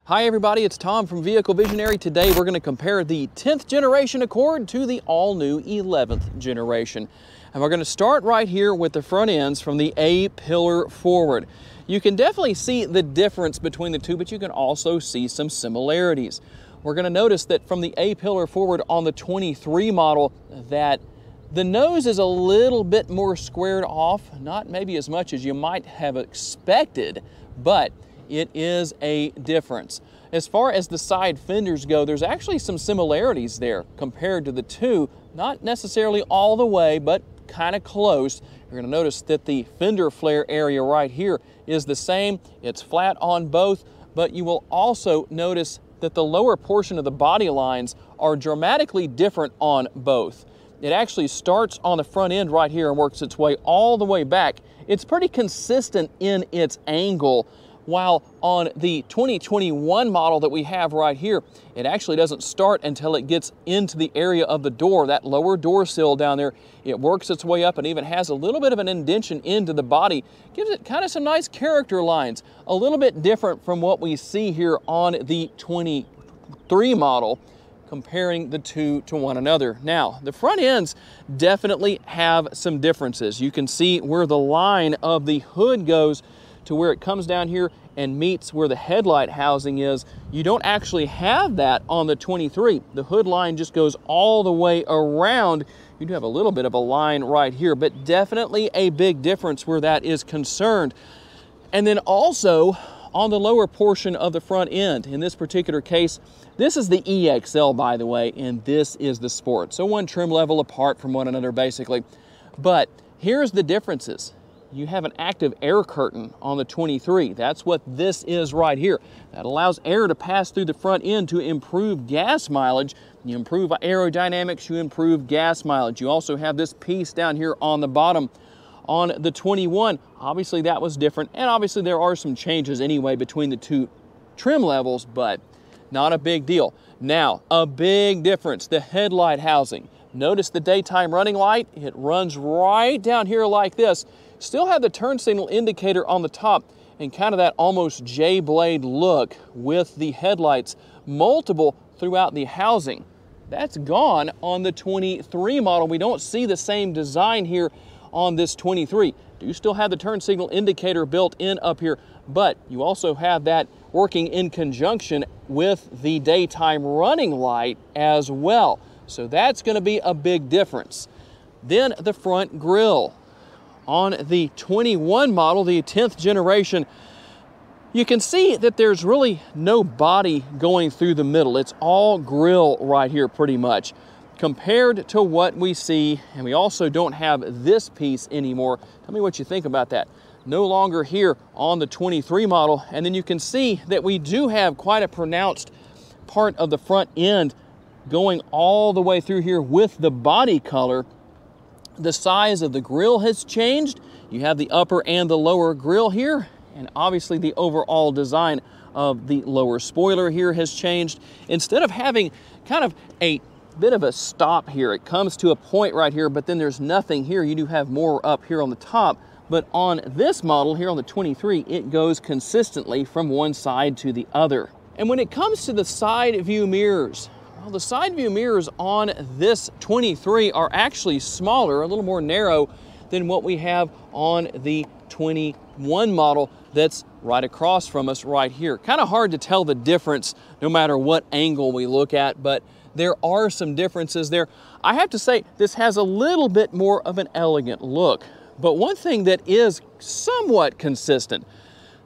Hi everybody, it's Tom from Vehicle Visionary. Today we're going to compare the 10th generation Accord to the all-new 11th generation. And we're going to start right here with the front ends from the A-pillar forward. You can definitely see the difference between the two, but you can also see some similarities. We're going to notice that from the A-pillar forward on the 23 model that the nose is a little bit more squared off, not maybe as much as you might have expected, but it is a difference. As far as the side fenders go, there's actually some similarities there compared to the two, not necessarily all the way, but kind of close. You're going to notice that the fender flare area right here is the same. It's flat on both, but you will also notice that the lower portion of the body lines are dramatically different on both. It actually starts on the front end right here and works its way all the way back. It's pretty consistent in its angle, while on the 2021 model that we have right here, it actually doesn't start until it gets into the area of the door, that lower door sill down there. It works its way up and even has a little bit of an indentation into the body. Gives it kind of some nice character lines, a little bit different from what we see here on the 23 model, comparing the two to one another. Now, the front ends definitely have some differences. You can see where the line of the hood goes to where it comes down here and meets where the headlight housing is. You don't actually have that on the 23. The hood line just goes all the way around. You do have a little bit of a line right here, but definitely a big difference where that is concerned. And then also on the lower portion of the front end, in this particular case, this is the EXL, by the way, and this is the Sport. So one trim level apart from one another, basically. But here's the differences. You have an active air curtain on the 23. That's what this is right here. That allows air to pass through the front end to improve gas mileage. You improve aerodynamics, you improve gas mileage. You also have this piece down here on the bottom. On the 21, obviously that was different, and obviously there are some changes anyway between the two trim levels, but not a big deal. Now, a big difference, the headlight housing. Notice the daytime running light, it runs right down here like this. Still have the turn signal indicator on the top and kind of that almost J-blade look with the headlights multiple throughout the housing. That's gone on the 23 model. We don't see the same design here on this 23. Do still have the turn signal indicator built in up here, but you also have that working in conjunction with the daytime running light as well. So that's going to be a big difference. Then the front grille. On the 21 model, the 10th generation, you can see that there's really no body going through the middle. It's all grille right here pretty much, compared to what we see, and we also don't have this piece anymore. Tell me what you think about that. No longer here on the 23 model, and then you can see that we do have quite a pronounced part of the front end going all the way through here with the body color. The size of the grille has changed. You have the upper and the lower grille here, and obviously the overall design of the lower spoiler here has changed. Instead of having kind of a bit of a stop here, it comes to a point right here, but then there's nothing here. You do have more up here on the top, but on this model here on the 23, it goes consistently from one side to the other. And when it comes to the side view mirrors, well, the side view mirrors on this 23 are actually smaller, a little more narrow than what we have on the 21 model that's right across from us right here. Kind of hard to tell the difference no matter what angle we look at, but there are some differences there. I have to say this has a little bit more of an elegant look, but one thing that is somewhat consistent,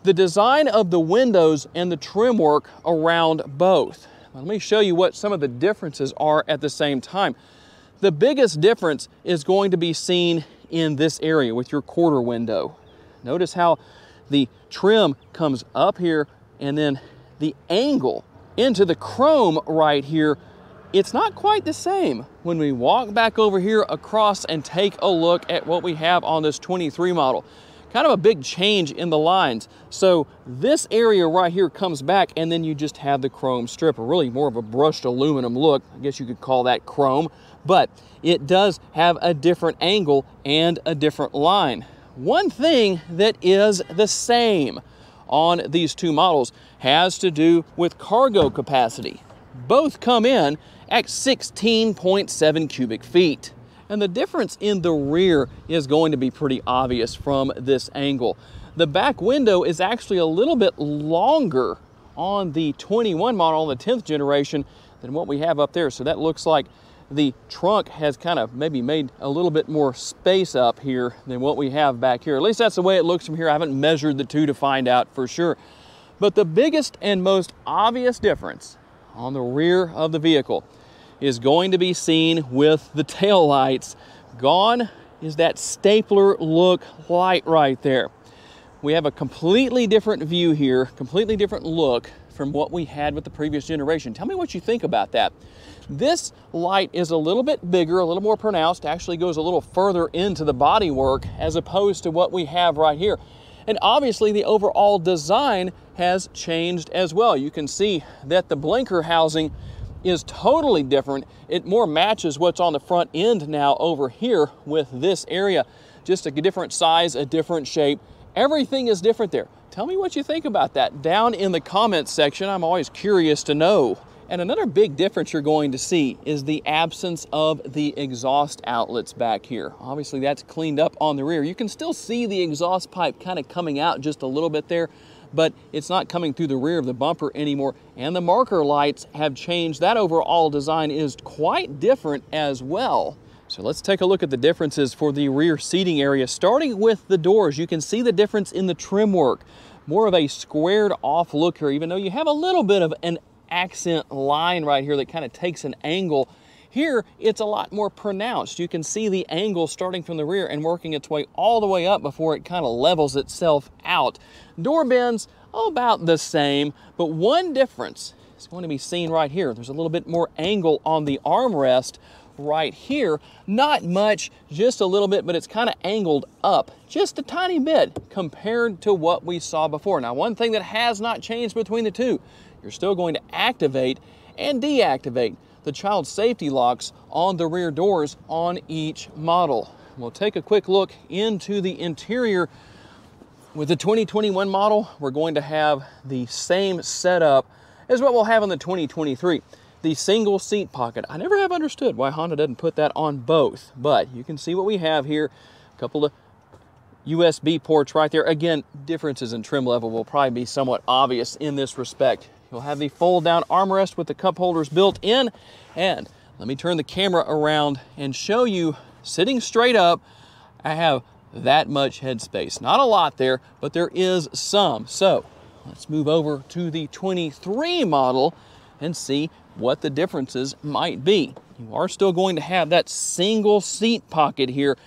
the design of the windows and the trim work around both. Let me show you what some of the differences are at the same time. The biggest difference is going to be seen in this area with your quarter window. Notice how the trim comes up here and then the angle into the chrome right here, it's not quite the same. When we walk back over here across and take a look at what we have on this 23 model, kind of a big change in the lines. So this area right here comes back and then you just have the chrome strip, or really more of a brushed aluminum look. I guess you could call that chrome, but it does have a different angle and a different line. One thing that is the same on these two models has to do with cargo capacity. Both come in at 16.7 cubic feet. And the difference in the rear is going to be pretty obvious from this angle. The back window is actually a little bit longer on the 21 model, the 10th generation, than what we have up there. So that looks like the trunk has kind of maybe made a little bit more space up here than what we have back here. At least that's the way it looks from here. I haven't measured the two to find out for sure. But the biggest and most obvious difference on the rear of the vehicle is going to be seen with the tail lights. Gone is that stapler look light right there. We have a completely different view here, completely different look from what we had with the previous generation. Tell me what you think about that. This light is a little bit bigger, a little more pronounced, actually goes a little further into the bodywork as opposed to what we have right here. And obviously the overall design has changed as well. You can see that the blinker housing is totally different. It more matches what's on the front end now over here with this area. Just a different size, a different shape. Everything is different there. Tell me what you think about that down in the comments section. I'm always curious to know. And another big difference you're going to see is the absence of the exhaust outlets back here. Obviously that's cleaned up on the rear. You can still see the exhaust pipe kind of coming out just a little bit there, but it's not coming through the rear of the bumper anymore. And the marker lights have changed. That overall design is quite different as well. So let's take a look at the differences for the rear seating area. Starting with the doors, you can see the difference in the trim work. More of a squared off look here, even though you have a little bit of an accent line right here that kind of takes an angle. Here, it's a lot more pronounced. You can see the angle starting from the rear and working its way all the way up before it kind of levels itself out. Door bends, about the same, but one difference is going to be seen right here. There's a little bit more angle on the armrest right here. Not much, just a little bit, but it's kind of angled up just a tiny bit compared to what we saw before. Now, one thing that has not changed between the two, you're still going to activate and deactivate the child safety locks on the rear doors on each model. We'll take a quick look into the interior. With the 2021 model, we're going to have the same setup as what we'll have in the 2023. The single seat pocket. I never have understood why Honda doesn't put that on both, but you can see what we have here. A couple of USB ports right there. Again, differences in trim level will probably be somewhat obvious in this respect. You'll have the fold down armrest with the cup holders built in. And let me turn the camera around and show you, sitting straight up, I have that much headspace. Not a lot there, but there is some. So let's move over to the 23 model and see what the differences might be. You are still going to have that single seat pocket here.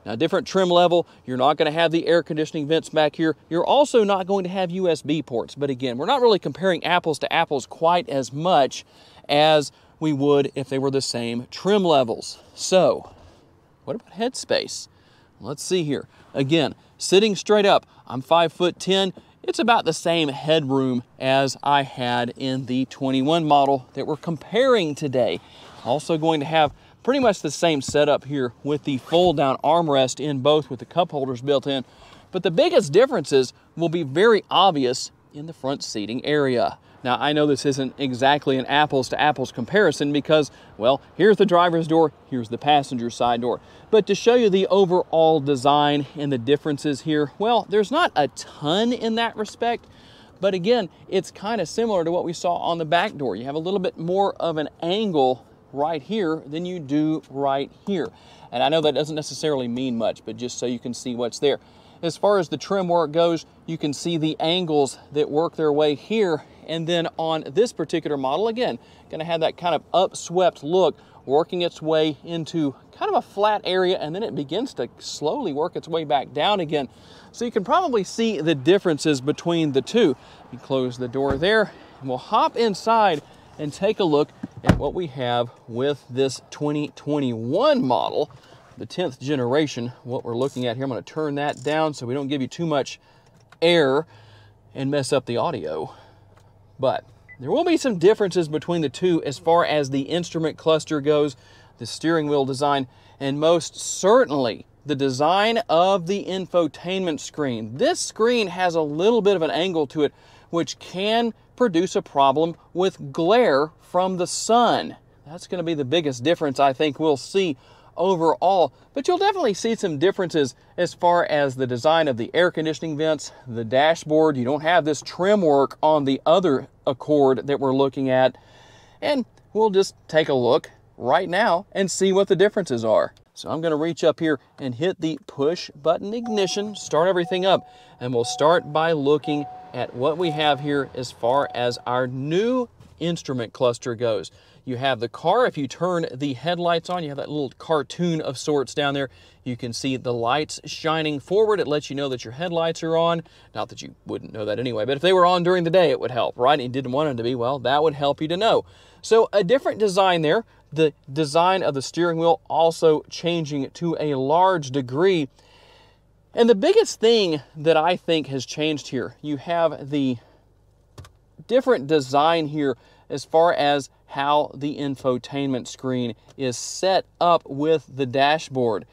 Now, different trim level, you're not going to have the air conditioning vents back here. You're also not going to have USB ports. But again, we're not really comparing apples to apples quite as much as we would if they were the same trim levels. So, what about headspace? Let's see here. Again, sitting straight up, I'm 5'10". It's about the same headroom as I had in the 21 model that we're comparing today. Also going to have pretty much the same setup here with the fold down armrest in both with the cup holders built in. But the biggest differences will be very obvious in the front seating area. Now, I know this isn't exactly an apples to apples comparison because, well, here's the driver's door, here's the passenger side door. But to show you the overall design and the differences here, well, there's not a ton in that respect. But again, it's kind of similar to what we saw on the back door. You have a little bit more of an angle right here than you do right here. And I know that doesn't necessarily mean much, but just so you can see what's there. As far as the trim work goes, you can see the angles that work their way here. And then on this particular model, again, gonna have that kind of upswept look working its way into kind of a flat area, and then it begins to slowly work its way back down again. So you can probably see the differences between the two. You close the door there, and we'll hop inside and take a look at what we have with this 2021 model, the 10th generation. What we're looking at here, I'm going to turn that down so we don't give you too much air and mess up the audio. But there will be some differences between the two as far as the instrument cluster goes, the steering wheel design, and most certainly the design of the infotainment screen. This screen has a little bit of an angle to it, which can produce a problem with glare from the sun. That's going to be the biggest difference I think we'll see overall, but you'll definitely see some differences as far as the design of the air conditioning vents, the dashboard. You don't have this trim work on the other Accord that we're looking at, and we'll just take a look right now and see what the differences are. So I'm going to reach up here and hit the push button ignition, start everything up, and we'll start by looking at what we have here as far as our new instrument cluster goes. You have the car. If you turn the headlights on, you have that little cartoon of sorts down there. You can see the lights shining forward. It lets you know that your headlights are on. Not that you wouldn't know that anyway, but if they were on during the day, it would help, right? And you didn't want them to be, well, that would help you to know. So a different design there. The design of the steering wheel also changing to a large degree. And the biggest thing that I think has changed here, you have the different design here as far as how the infotainment screen is set up with the dashboard.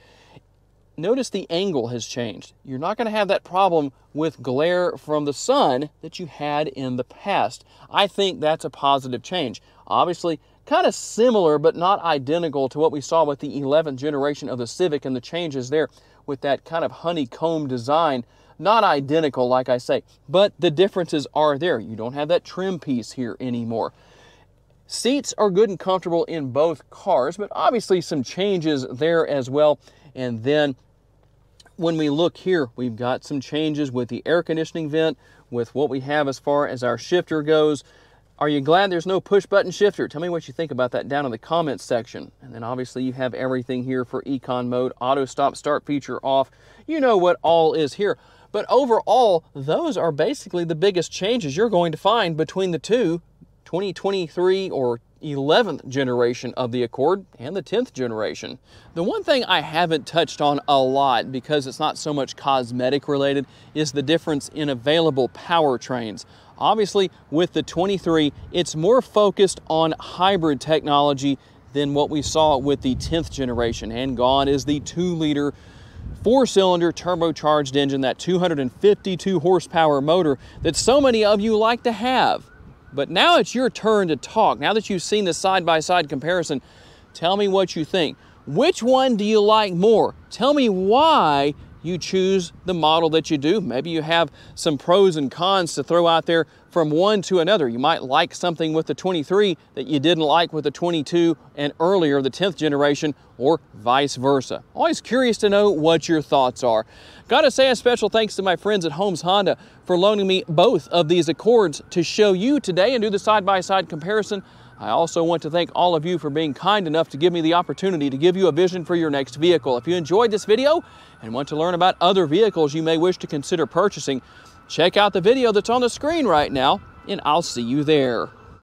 Notice the angle has changed. You're not going to have that problem with glare from the sun that you had in the past. I think that's a positive change. Obviously, kind of similar but not identical to what we saw with the 11th generation of the Civic and the changes there with that kind of honeycomb design. Not identical, like I say, but the differences are there. You don't have that trim piece here anymore. Seats are good and comfortable in both cars, but obviously some changes there as well. And then when we look here, we've got some changes with the air conditioning vent, with what we have as far as our shifter goes. Are you glad there's no push button shifter? Tell me what you think about that down in the comments section. And then obviously you have everything here for econ mode, auto stop start feature off. You know what all is here. But overall, those are basically the biggest changes you're going to find between the two 2023 or 11th generation of the Accord and the 10th generation. The one thing I haven't touched on a lot, because it's not so much cosmetic related, is the difference in available powertrains. Obviously, with the 23, it's more focused on hybrid technology than what we saw with the 10th generation, and gone is the 2-liter 4-cylinder turbocharged engine, that 252 horsepower motor that so many of you like to have. But now it's your turn to talk. Now that you've seen the side-by-side comparison, tell me what you think. Which one do you like more? Tell me why you choose the model that you do. Maybe you have some pros and cons to throw out there from one to another. You might like something with the 23 that you didn't like with the 22 and earlier, the 10th generation, or vice versa. Always curious to know what your thoughts are. Gotta say a special thanks to my friends at Holmes Honda for loaning me both of these Accords to show you today and do the side-by-side comparison. I also want to thank all of you for being kind enough to give me the opportunity to give you a vision for your next vehicle. If you enjoyed this video and want to learn about other vehicles you may wish to consider purchasing, check out the video that's on the screen right now, and I'll see you there.